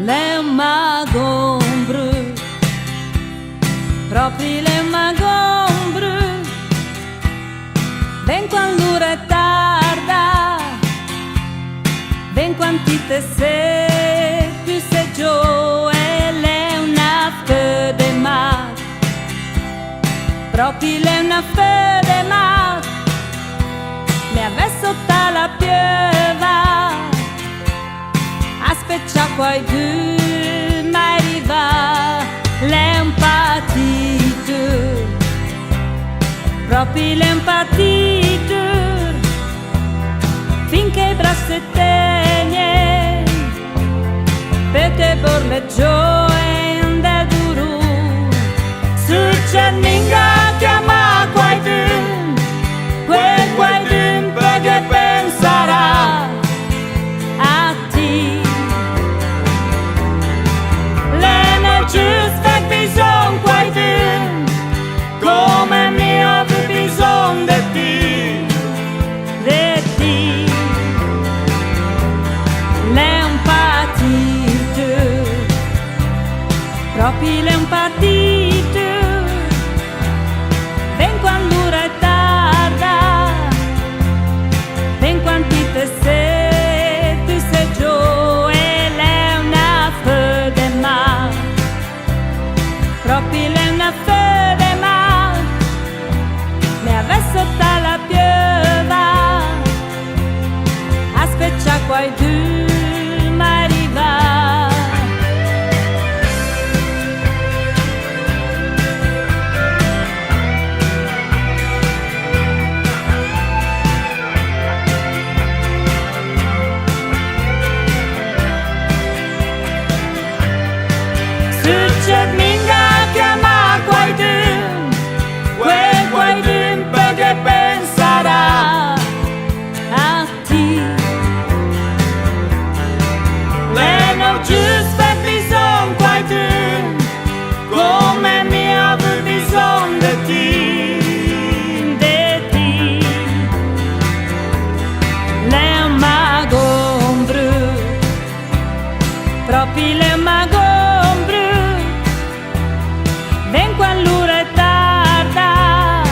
Le magon brûle, proprio le magon brûle. Ven quando l'ora è tarda, ven quando ti te sei più sei giù e l'è una fede ma, proprio l'è una fede ma, le avesse sotto la pieva. Aspetta qualcuno ma arriva l'empatito, proprio l'empatito, finché i bracci tegne per te borle gioie da duro. Succede ninga chiama qualcuno, qualcuno perché penserà a te. Just fait bisogno qualcuno come mi ho bisogno di te, l'empatito, proprio l'empatito, ven quando l'ora è tarda, ven quando ti te sei, tu sei giù e l'è una fede ma, proprio l'è una fede ma, ne avesse sotto la pieva. Aspetta qualcuno ma arriva. Succede minga chiama qualcuno, qualcuno perché penserà a te. Le non giusto per bisogno qualcuno come mi ho bisogno di te, le magon brûle, proprio le magon brûle. Ven quando l'ora è tarda,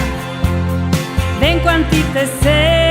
ven quando ti te sei